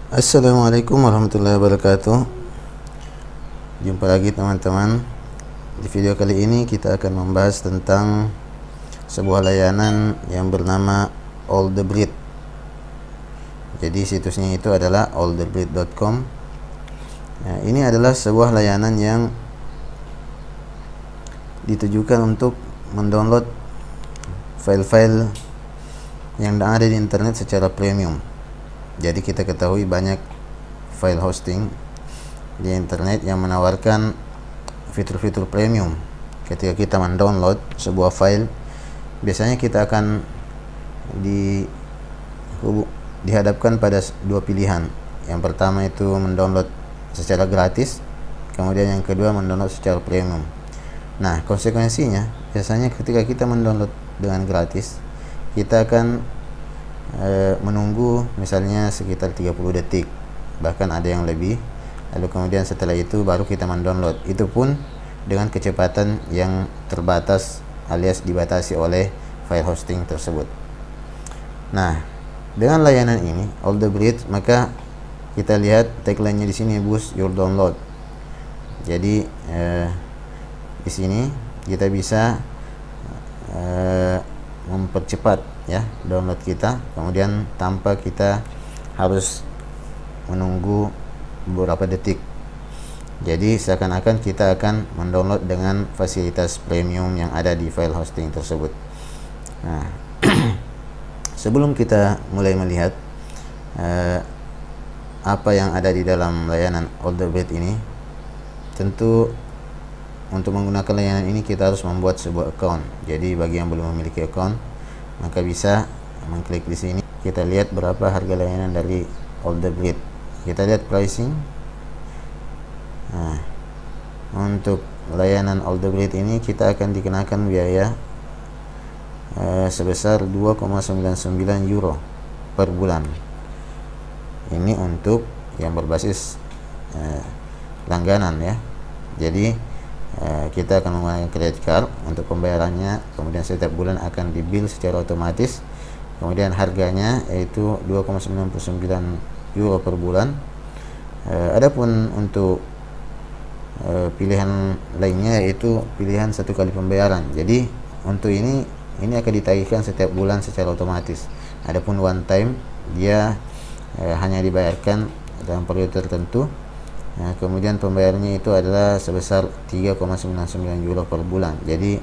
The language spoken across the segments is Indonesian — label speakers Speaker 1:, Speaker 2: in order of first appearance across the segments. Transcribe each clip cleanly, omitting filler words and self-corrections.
Speaker 1: Assalamualaikum warahmatullahi wabarakatuh. Jumpa lagi teman-teman. Di video kali ini kita akan membahas tentang sebuah layanan yang bernama Alldebreed. Jadi situsnya itu adalah alldebreed.com. Nah, ini adalah sebuah layanan yang ditujukan untuk mendownload file-file yang ada di internet secara premium. Jadi kita ketahui banyak file hosting di internet yang menawarkan fitur-fitur premium. Ketika kita mendownload sebuah file, biasanya kita akan dihadapkan pada dua pilihan. Yang pertama itu mendownload secara gratis, kemudian yang kedua mendownload secara premium. Nah, konsekuensinya biasanya ketika kita mendownload dengan gratis, kita akan menunggu misalnya sekitar 30 detik, bahkan ada yang lebih. Lalu kemudian setelah itu baru kita mendownload, itu pun dengan kecepatan yang terbatas alias dibatasi oleh file hosting tersebut. Nah, dengan layanan ini Alldebreed, maka kita lihat tagline-nya di sini, boost your download. Jadi di sini kita bisa mempercepat ya download kita, kemudian tanpa kita harus menunggu beberapa detik. Jadi seakan-akan kita akan mendownload dengan fasilitas premium yang ada di file hosting tersebut. Nah, sebelum kita mulai melihat apa yang ada di dalam layanan Alldebreed ini, tentu untuk menggunakan layanan ini kita harus membuat sebuah account. Jadi bagi yang belum memiliki account, maka bisa mengklik di sini. Kita lihat berapa harga layanan dari Alldebreed. Kita lihat pricing. Nah, untuk layanan Alldebreed ini kita akan dikenakan biaya sebesar 2,99 euro per bulan. Ini untuk yang berbasis langganan ya. Jadi kita akan menggunakan credit card untuk pembayarannya, kemudian setiap bulan akan dibill secara otomatis. Kemudian harganya yaitu 2,99 euro per bulan. Adapun untuk pilihan lainnya yaitu pilihan satu kali pembayaran. Jadi untuk ini akan ditagihkan setiap bulan secara otomatis. Adapun one time dia hanya dibayarkan dalam periode tertentu. Nah, kemudian pembayarannya itu adalah sebesar 3,99 euro per bulan. Jadi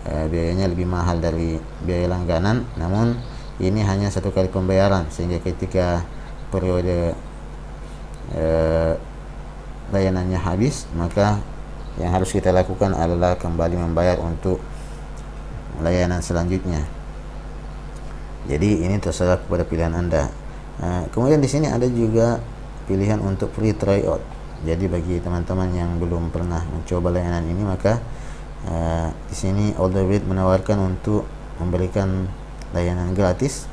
Speaker 1: biayanya lebih mahal dari biaya langganan, namun ini hanya satu kali pembayaran, sehingga ketika periode layanannya habis, maka yang harus kita lakukan adalah kembali membayar untuk layanan selanjutnya. Jadi ini terserah kepada pilihan Anda. Kemudian di sini ada juga pilihan untuk free tryout. Jadi bagi teman-teman yang belum pernah mencoba layanan ini, maka di sini Alldebreed menawarkan untuk memberikan layanan gratis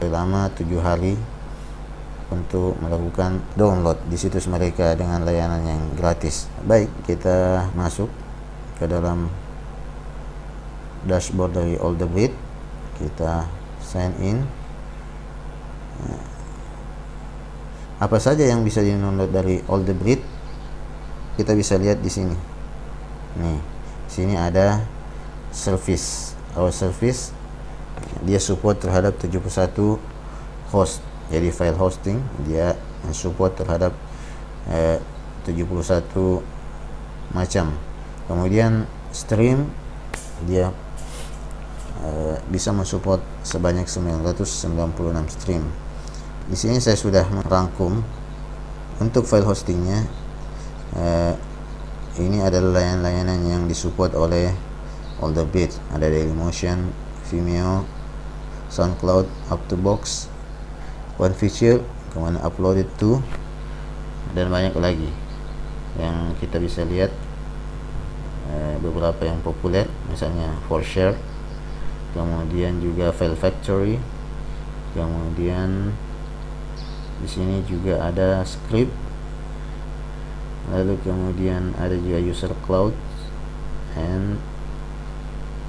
Speaker 1: selama 7 hari untuk melakukan download di situs mereka dengan layanan yang gratis. Baik, kita masuk ke dalam dashboard dari Alldebreed. Kita sign in. Apa saja yang bisa di-download dari Alldebreed? Kita bisa lihat di sini. Nih, sini ada service. Our service dia support terhadap 71 host. Jadi file hosting dia support terhadap 71 macam. Kemudian stream dia bisa mensupport sebanyak 996 stream. Di sini saya sudah merangkum untuk file hostingnya. Ini adalah layanan-layanan yang disupport oleh Alldebreed. Ada Dailymotion, Vimeo, SoundCloud, Up2Box, OneFeature, kemudian Uploaded To, dan banyak lagi yang kita bisa lihat. Beberapa yang populer, misalnya ForShare, kemudian juga File Factory, kemudian di sini juga ada script, lalu kemudian ada juga user cloud and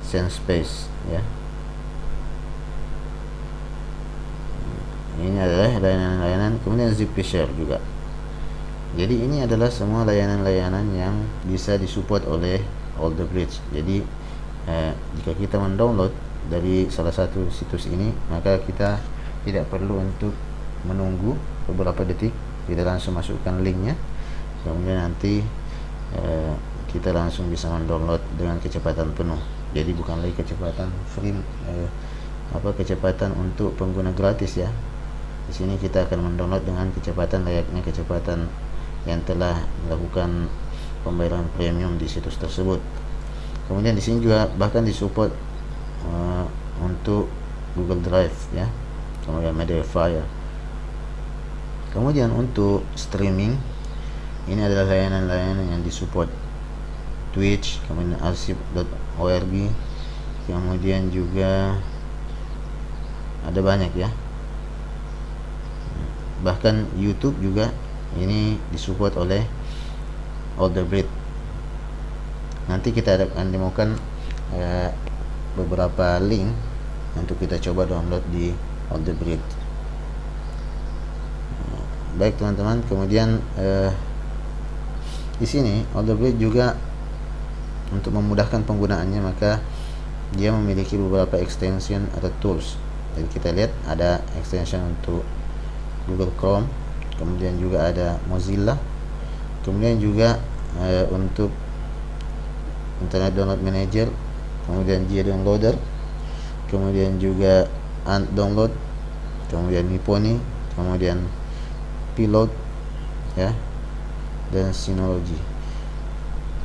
Speaker 1: SendSpace ya. Ini adalah layanan-layanan kemudian zip share juga. Jadi ini adalah semua layanan-layanan yang bisa disupport oleh Alderbridge. Jadi jika kita mendownload dari salah satu situs ini, maka kita tidak perlu untuk menunggu beberapa detik, kita langsung masukkan linknya, kemudian nanti kita langsung bisa mendownload dengan kecepatan penuh. Jadi bukan lagi kecepatan free, kecepatan untuk pengguna gratis ya. Di sini kita akan mendownload dengan kecepatan layaknya kecepatan yang telah melakukan pembayaran premium di situs tersebut. Kemudian di sini juga bahkan disupport untuk Google Drive ya, kemudian Mediafire. Kemudian untuk streaming, ini adalah layanan-layanan yang disupport Twitch, kemudian arsip.org, kemudian juga ada banyak ya, bahkan YouTube juga ini disupport oleh Alderbridge. Nanti kita akan temukan beberapa link untuk kita coba download di Alderbridge. Baik teman-teman, kemudian di sini Alderbridge juga untuk memudahkan penggunaannya, maka dia memiliki beberapa extension atau tools. Jadi kita lihat ada extension untuk Google Chrome, kemudian juga ada Mozilla, kemudian juga untuk Internet Download Manager, kemudian Gdownloader, kemudian juga Ant Download, kemudian Mipony, kemudian Pilot ya, dan Synology.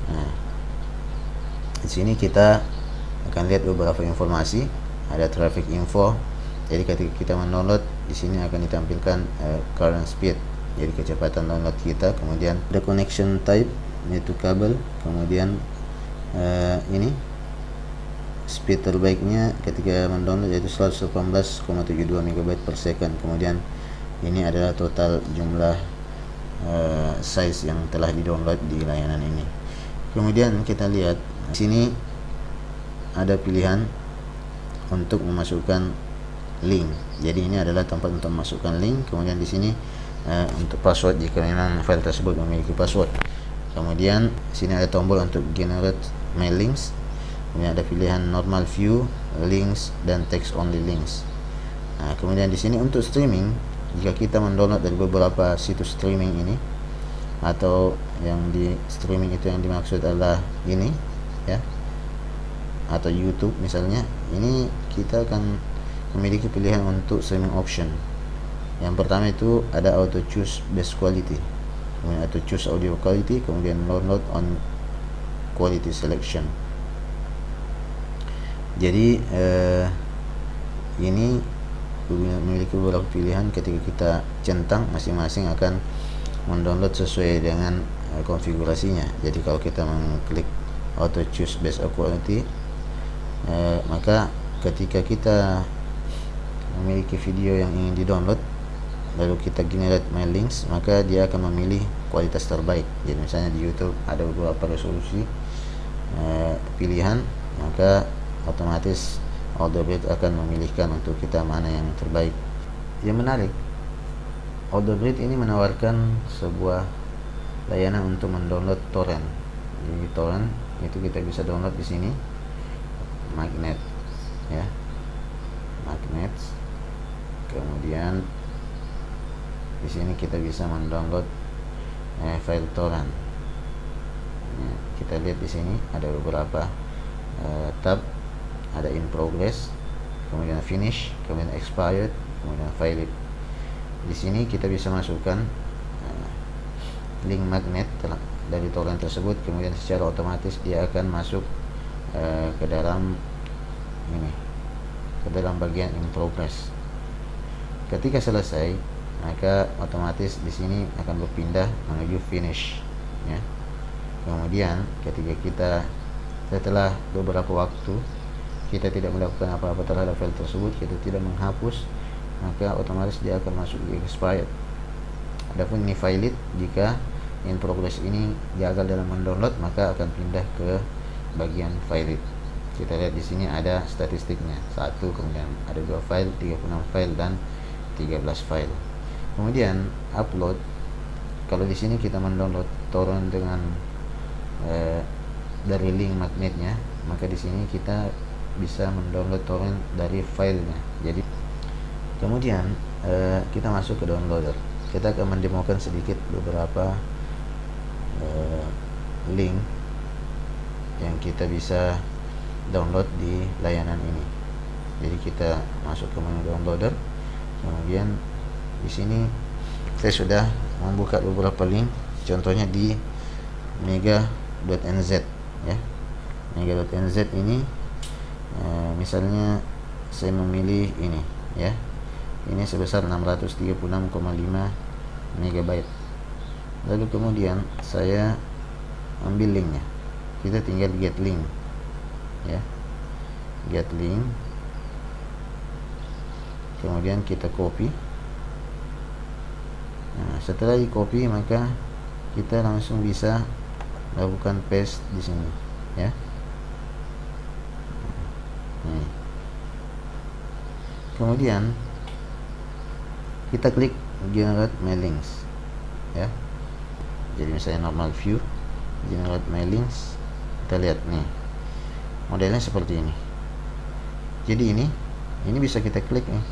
Speaker 1: Nah, di sini kita akan lihat beberapa informasi. Ada traffic info. Jadi ketika kita mendownload, di sini akan ditampilkan current speed, jadi kecepatan download kita. Kemudian ada connection type, yaitu kabel. Kemudian ini speed terbaiknya ketika mendownload yaitu 118,72 MB per second. Kemudian ini adalah total jumlah size yang telah didownload di layanan ini. Kemudian kita lihat di sini ada pilihan untuk memasukkan link. Jadi ini adalah tempat untuk memasukkan link. Kemudian di sini untuk password jika memang file tersebut memiliki password. Kemudian sini ada tombol untuk generate mail links. Kemudian ada pilihan normal view, links, dan text only links. Nah, kemudian di sini untuk streaming, jika kita mendownload dari beberapa situs streaming ini, atau yang di streaming itu yang dimaksud adalah ini ya, atau YouTube misalnya, ini kita akan memiliki pilihan untuk streaming option. Yang pertama itu ada auto choose best quality, kemudian auto choose audio quality, kemudian download on quality selection. Jadi ini memiliki beberapa pilihan. Ketika kita centang, masing-masing akan mendownload sesuai dengan konfigurasinya. Jadi kalau kita mengklik auto choose best quality, maka ketika kita memiliki video yang ingin di-download lalu kita generate my links, maka dia akan memilih kualitas terbaik. Jadi misalnya di YouTube ada beberapa resolusi pilihan, maka otomatis Alderbridge akan memilihkan untuk kita mana yang terbaik. Yang menarik, Alderbridge ini menawarkan sebuah layanan untuk mendownload torrent. Jadi torrent itu kita bisa download di sini, magnet ya, magnet. Kemudian di sini kita bisa mendownload file torrent. Kita lihat di sini ada beberapa tab, ada in progress, kemudian finish, kemudian expired, kemudian file. Di sini kita bisa masukkan link magnet dari torrent tersebut, kemudian secara otomatis dia akan masuk ke dalam ini, ke dalam bagian in progress. Ketika selesai, maka otomatis di sini akan berpindah menuju finish ya. Kemudian ketika kita setelah beberapa waktu kita tidak melakukan apa-apa terhadap file tersebut, kita tidak menghapus, maka otomatis dia akan masuk di expired. Adapun ini valid, jika in progress ini gagal dalam mendownload, maka akan pindah ke bagian valid. Kita lihat di sini ada statistiknya, 1, kemudian ada 2 file, 36 file, dan 13 file. Kemudian upload, kalau di sini kita mendownload torrent dengan dari link magnetnya, maka di sini kita bisa mendownload torrent dari filenya. Jadi kemudian kita masuk ke downloader. Kita akan mendemokan sedikit beberapa link yang kita bisa download di layanan ini. Jadi kita masuk ke menu downloader, kemudian di sini saya sudah membuka beberapa link, contohnya di mega.nz ya. Mega.nz ini misalnya saya memilih ini ya. Ini sebesar 636,5 MB. Lalu kemudian saya ambil linknya. Kita tinggal get link ya, get link, kemudian kita copy. Nah, setelah di copy maka kita langsung bisa lakukan paste di sini ya. Nih. Kemudian kita klik generate mailings ya. Jadi misalnya normal view, generate mailings, kita lihat nih modelnya seperti ini. Jadi ini bisa kita klik nih,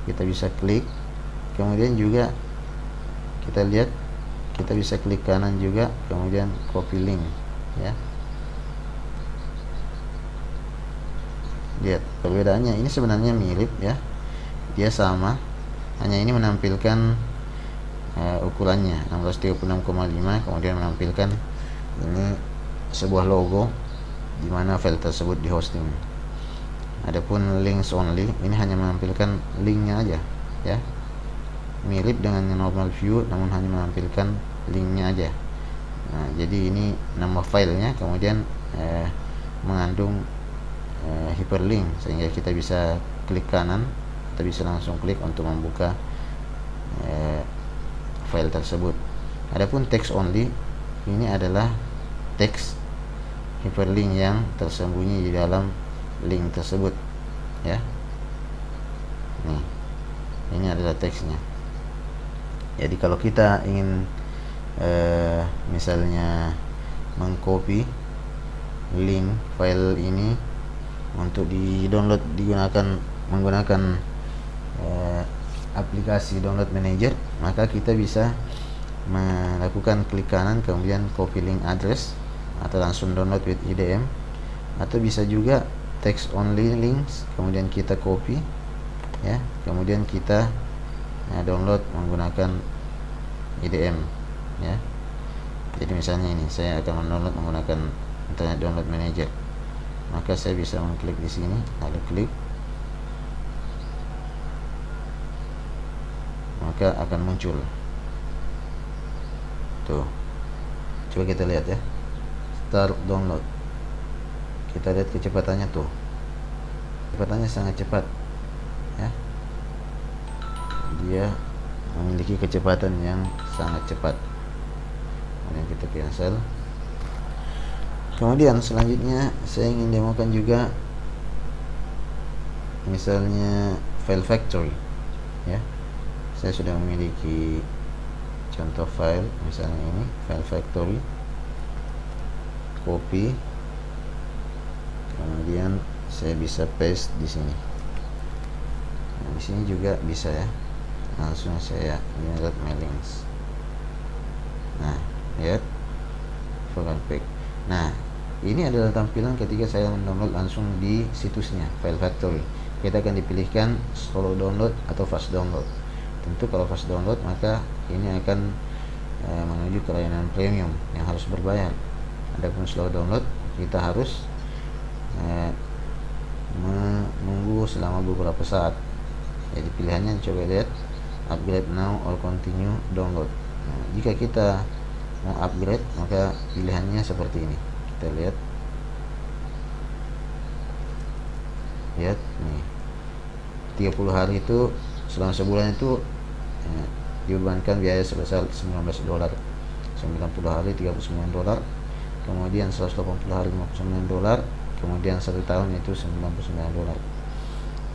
Speaker 1: kita bisa klik, kemudian juga kita lihat kita bisa klik kanan juga, kemudian copy link ya. Lihat perbedaannya, ini sebenarnya mirip ya, dia sama, hanya ini menampilkan ukurannya 636,5, kemudian menampilkan ini sebuah logo di mana file tersebut di hosting. Adapun links only ini hanya menampilkan linknya aja ya, mirip dengan normal view namun hanya menampilkan linknya aja. Nah, jadi ini nama filenya, kemudian mengandung hyperlink sehingga kita bisa klik kanan, kita bisa langsung klik untuk membuka file tersebut. Adapun text only ini adalah teks hyperlink yang tersembunyi di dalam link tersebut ya. Nih, ini adalah teksnya. Jadi kalau kita ingin misalnya mengcopy link file ini untuk di download menggunakan aplikasi download manager, maka kita bisa melakukan klik kanan kemudian copy link address atau langsung download with IDM, atau bisa juga text only links kemudian kita copy ya, kemudian kita download menggunakan IDM ya. Jadi misalnya ini saya akan mendownload menggunakan internet download manager, maka saya bisa mengklik di sini, lalu klik, maka akan muncul tuh. Coba kita lihat ya, start download, kita lihat kecepatannya tuh, kecepatannya sangat cepat ya, dia memiliki kecepatan yang sangat cepat. Kemudian kita cancel. Kemudian selanjutnya saya ingin demokan juga misalnya file factory ya. Saya sudah memiliki contoh file, misalnya ini file factory, copy, kemudian saya bisa paste di sini. Nah, di sini juga bisa ya, langsung saya generate mailings. Nah, lihat file pack. Nah, ini adalah tampilan ketika saya mendownload langsung di situsnya file factory. Kita akan dipilihkan slow download atau fast download. Tentu kalau fast download maka ini akan menuju ke layanan premium yang harus berbayar. Adapun slow download kita harus menunggu selama beberapa saat. Jadi pilihannya coba lihat, upgrade now or continue download. Nah, jika kita mau upgrade maka pilihannya seperti ini. Kita lihat nih, 30 hari itu selama sebulan itu dibebankan biaya sebesar $19, 90 hari $39, kemudian 180 hari $59, kemudian 1 tahun itu $99.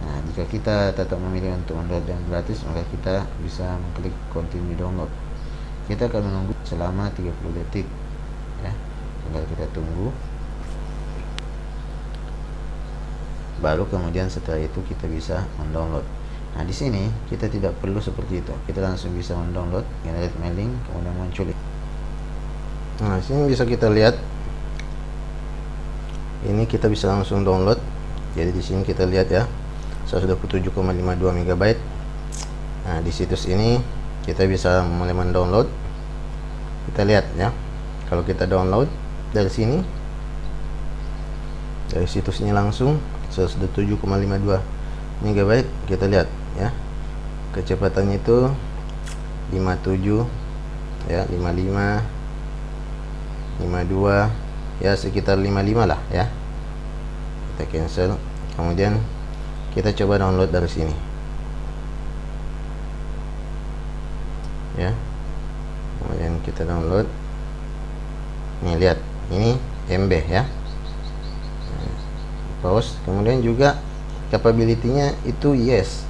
Speaker 1: Nah, jika kita tetap memilih untuk mendownload yang gratis, maka kita bisa mengklik continue download. Kita akan menunggu selama 30 detik ya. Tinggal kita tunggu. Baru kemudian setelah itu kita bisa mendownload. Nah, di sini kita tidak perlu seperti itu. Kita langsung bisa mendownload, generate mailing, kemudian muncul. Nah, sini bisa kita lihat. Ini kita bisa langsung download. Jadi di sini kita lihat ya, 127,52 MB. Nah, di situs ini kita bisa mulai mendownload. Kita lihat ya. Kalau kita download dari sini, dari situs ini langsung 127,52 MB, kita lihat ya, kecepatannya itu 57 ya, 55, 52 ya, sekitar 55 lah ya. Kita cancel, kemudian kita coba download dari sini ya. Kemudian kita download. Nih lihat, ini MB ya. Pause, kemudian juga capability-nya itu yes.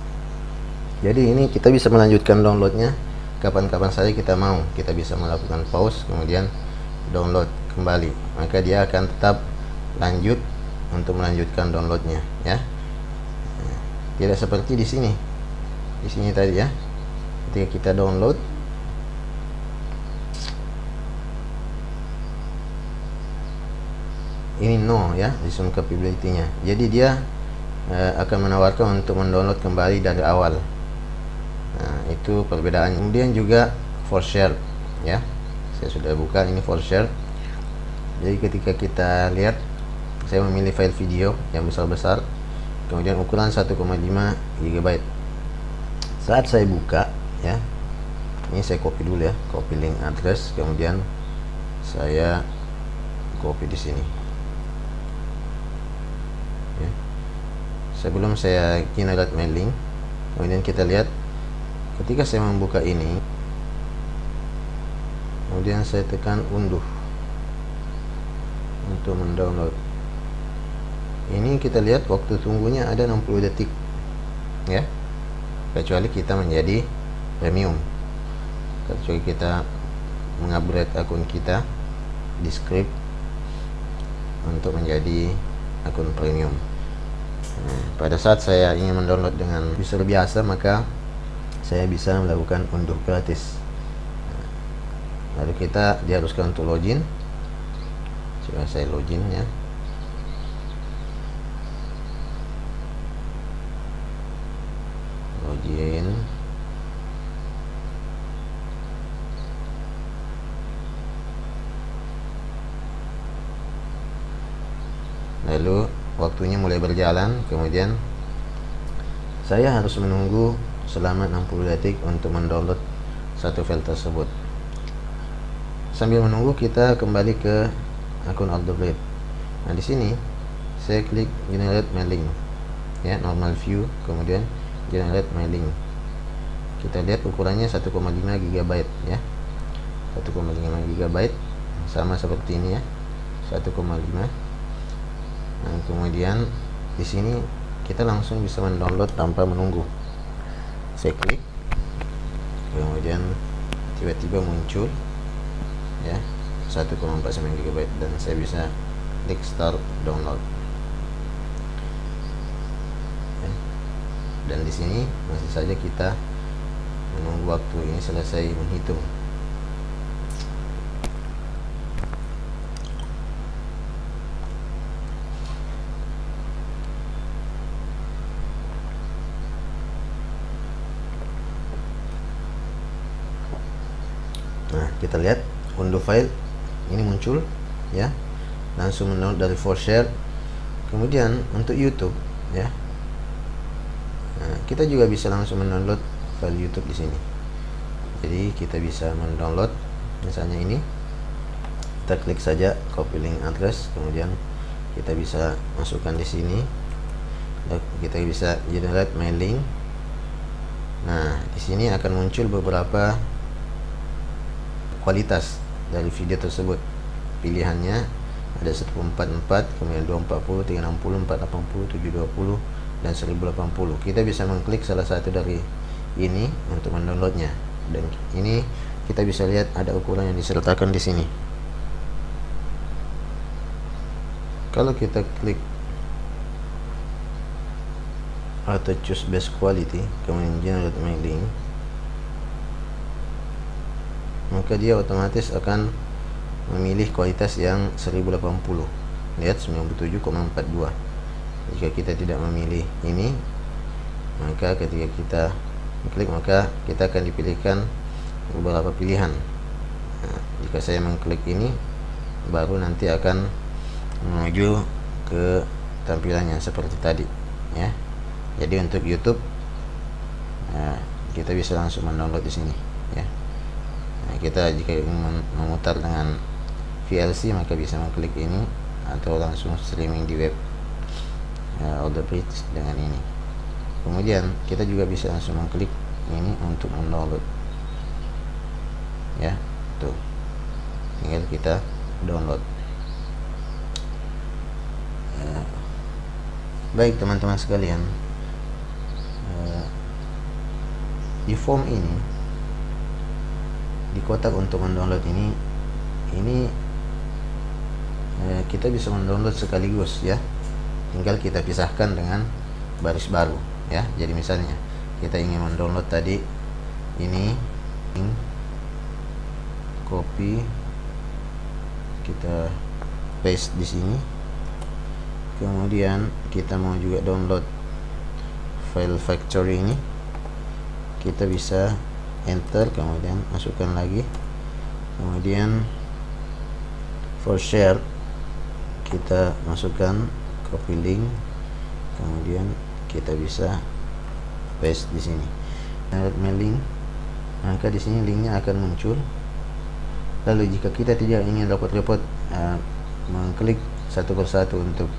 Speaker 1: Jadi ini kita bisa melanjutkan downloadnya kapan-kapan saja kita mau. Kita bisa melakukan pause kemudian download kembali, maka dia akan tetap lanjut untuk melanjutkan downloadnya ya. Tidak seperti di sini tadi ya, ketika kita download ini no ya, resume capability-nya. Jadi dia akan menawarkan untuk mendownload kembali dari awal. Nah, itu perbedaan. Kemudian juga for share ya. Saya sudah buka, ini for share. Jadi ketika kita lihat, saya memilih file video yang besar-besar, kemudian ukuran 1,5 GB. Saat saya buka ya, ini saya copy dulu ya, copy link address, kemudian saya copy di sini. Sebelum saya generate mailing, kemudian kita lihat ketika saya membuka ini, kemudian saya tekan unduh untuk mendownload. Ini kita lihat waktu tunggunya ada 60 detik ya, kecuali kita menjadi premium, kecuali kita mengupgrade akun kita di script untuk menjadi akun premium. Pada saat saya ingin mendownload dengan user biasa, maka saya bisa melakukan unduh gratis. Lalu kita diharuskan untuk login. Coba saya login ya. Login. Lalu waktunya mulai berjalan, kemudian saya harus menunggu selama 60 detik untuk mendownload satu file tersebut. Sambil menunggu kita kembali ke akun Aldoblade. Nah, di sini saya klik generate mailing ya, normal view, kemudian generate mailing. Kita lihat ukurannya 1,5 GB ya. 1,5 GB sama seperti ini ya. 1,5. Nah, kemudian di sini kita langsung bisa mendownload tanpa menunggu. Saya klik, kemudian tiba-tiba muncul ya 1,49 GB, dan saya bisa klik start download ya. Dan di sini masih saja kita menunggu waktu ini selesai menghitung. Nah, kita lihat unduh file ini muncul ya, langsung mendownload dari for share. Kemudian untuk YouTube ya, nah, kita juga bisa langsung mendownload file YouTube di sini. Jadi kita bisa mendownload misalnya ini, kita klik saja copy link address, kemudian kita bisa masukkan di sini, kita bisa generate mailing. Nah, di sini akan muncul beberapa kualitas dari video tersebut. Pilihannya ada 144, kemudian 240, 360, 480, 720, dan 1080. Kita bisa mengklik salah satu dari ini untuk mendownloadnya, dan ini kita bisa lihat ada ukuran yang disertakan di sini. Kalau kita klik atau choose best quality, kemudian generate my link, maka dia otomatis akan memilih kualitas yang 1080. Lihat 97,42. Jika kita tidak memilih ini, maka ketika kita klik, maka kita akan dipilihkan beberapa pilihan. Nah, jika saya mengklik ini, baru nanti akan menuju ke tampilannya seperti tadi, ya. Jadi untuk YouTube, kita bisa langsung mendownload di sini, ya. Nah, kita jika ingin memutar dengan VLC, maka bisa mengklik ini atau langsung streaming di web, Audio Bridge dengan ini. Kemudian kita juga bisa langsung mengklik ini untuk mendownload, ya. Tuh, tinggal kita download. Baik teman-teman sekalian, di form ini, di kotak untuk mendownload ini kita bisa mendownload sekaligus, ya. Tinggal kita pisahkan dengan baris baru, ya. Jadi misalnya kita ingin mendownload tadi ini, copy, kita paste di sini. Kemudian kita mau juga download file factory ini, kita bisa enter, kemudian masukkan lagi, kemudian for share kita masukkan copy link, kemudian kita bisa paste di sini. Download mailing, maka di sini linknya akan muncul. Lalu jika kita tidak ingin repot-repot mengklik satu persatu untuk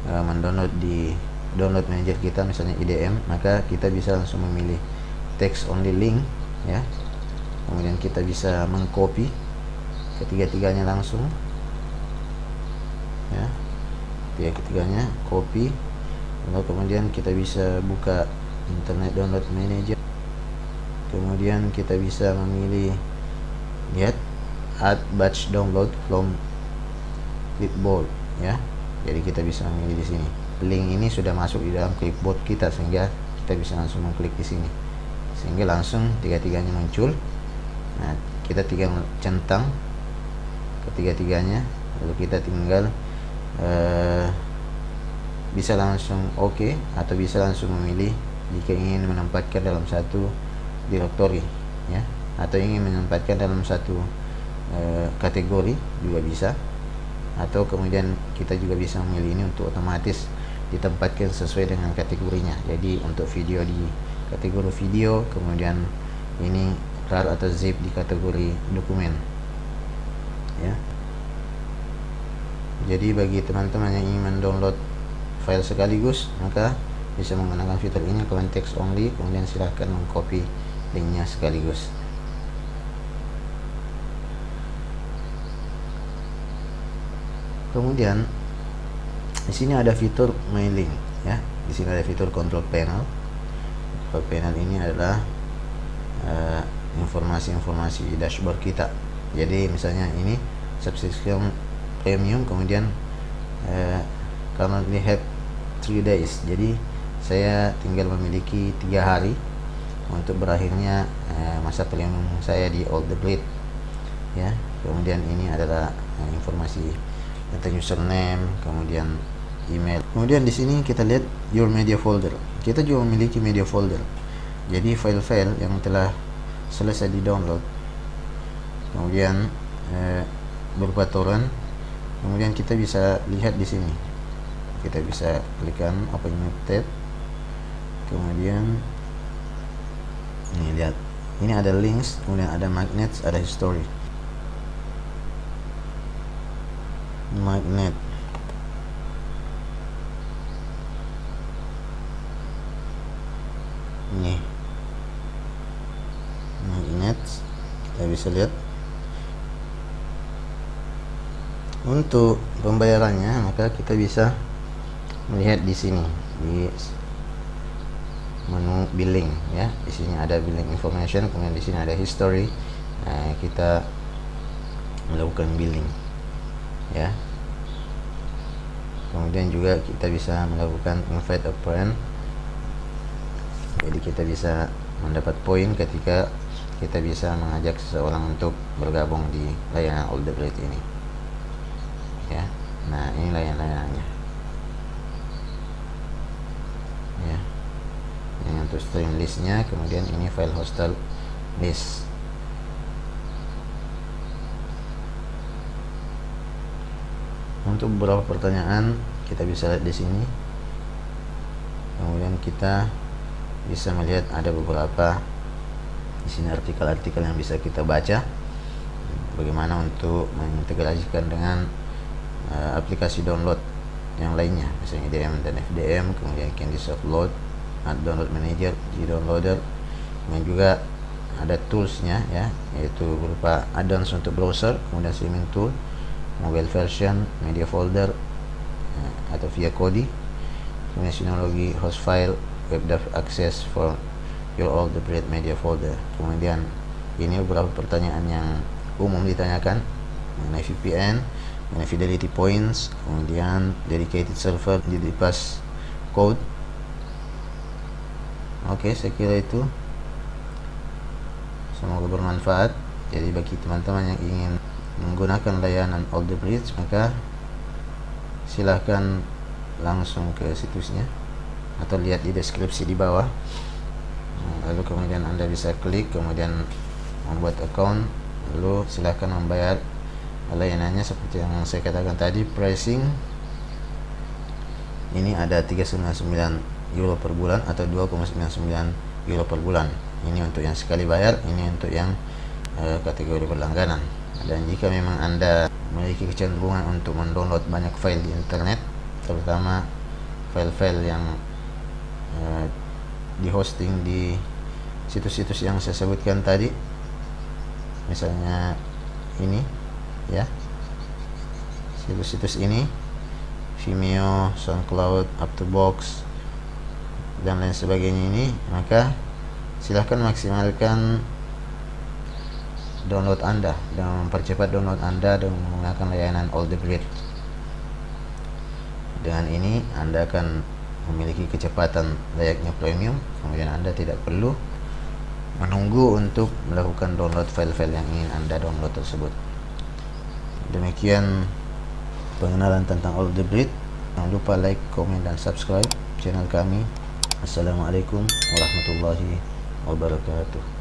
Speaker 1: mendownload di download manager kita, misalnya IDM, maka kita bisa langsung memilih text only link, ya. Kemudian kita bisa mengcopy ketiga-tiganya langsung, ya. Ketiga-tiganya copy, lalu kemudian kita bisa buka internet download manager, kemudian kita bisa memilih, lihat, add batch download from clipboard, ya. Jadi kita bisa memilih di sini. Link ini sudah masuk di dalam clipboard kita, sehingga kita bisa langsung mengklik di sini, sehingga langsung tiga-tiganya muncul. Nah, kita tinggal centang ketiga-tiganya, lalu kita tinggal bisa langsung OK, atau bisa langsung memilih jika ingin menempatkan dalam satu direktori, ya, atau ingin menempatkan dalam satu kategori juga bisa, atau kemudian kita juga bisa memilih ini untuk otomatis ditempatkan sesuai dengan kategorinya. Jadi untuk video di kategori video, kemudian ini RAR atau zip di kategori dokumen, ya. Jadi bagi teman-teman yang ingin mendownload file sekaligus, maka bisa menggunakan fitur ini, kemudian text only, kemudian silahkan mengcopy linknya sekaligus. Kemudian di sini ada fitur my link, ya. Di sini ada fitur control panel. Control panel ini adalah informasi-informasi dashboard kita. Jadi misalnya ini subscription premium, kemudian currently have 3 days. Jadi saya tinggal memiliki 3 hari untuk berakhirnya masa premium saya di All The Blade, ya. Kemudian ini adalah informasi tentang username, kemudian email. Kemudian di sini kita lihat your media folder. Kita juga memiliki media folder. Jadi file-file yang telah selesai di download, kemudian berupa torrent, kemudian kita bisa lihat di sini. Kita bisa klikkan open new tab, kemudian ini lihat, ini ada links, kemudian ada magnets, ada history. Magnet, ini magnet, kita bisa lihat. Untuk pembayarannya, maka kita bisa melihat di sini di menu billing ya. Di sini ada billing information, kemudian di sini ada history. Kita melakukan billing ya. Kemudian juga kita bisa melakukan invite a friend. Jadi kita bisa mendapat poin ketika kita bisa mengajak seseorang untuk bergabung di layanan All The Breed ini ya. Nah, ini layanannya ya. Ini untuk stream listnya, kemudian ini file hostel list. Untuk beberapa pertanyaan kita bisa lihat di sini. Kemudian kita bisa melihat ada beberapa di sini artikel-artikel yang bisa kita baca. Bagaimana untuk mengintegrasikan dengan aplikasi download yang lainnya, misalnya IDM dan FDM, kemudian Candy Softload, Add Download Manager, G-Downloader. Kemudian juga ada toolsnya ya, yaitu berupa add-ons untuk browser, kemudian streaming tool, mobile version, media folder atau via Kodi, kemudian Synology host file, WebDAV access for your All The Breed media folder. Kemudian ini beberapa pertanyaan yang umum ditanyakan mengenai VPN, mengenai fidelity points, kemudian dedicated server, DDpass code. Oke, saya kira itu. Semoga bermanfaat. Jadi bagi teman-teman yang ingin menggunakan layanan All The Breed, maka silahkan langsung ke situsnya atau lihat di deskripsi di bawah. Lalu kemudian Anda bisa klik, kemudian membuat account, lalu silahkan membayar layanannya seperti yang saya katakan tadi. Pricing ini ada 399 euro per bulan atau 2,99 euro per bulan. Ini untuk yang sekali bayar, ini untuk yang kategori berlangganan. Dan jika memang Anda memiliki kecenderungan untuk mendownload banyak file di internet, terutama file-file yang di hosting di situs-situs yang saya sebutkan tadi, misalnya ini ya, situs-situs ini, Vimeo, SoundCloud, Up2Box dan lain sebagainya ini, maka silahkan maksimalkan download Anda dan mempercepat download Anda dengan menggunakan layanan All The Breed. Dengan ini Anda akan memiliki kecepatan layaknya premium, kemudian Anda tidak perlu menunggu untuk melakukan download file-file yang ingin Anda download tersebut. Demikian pengenalan tentang All The Breed. Jangan lupa like, komen, dan subscribe channel kami. Assalamualaikum warahmatullahi wabarakatuh.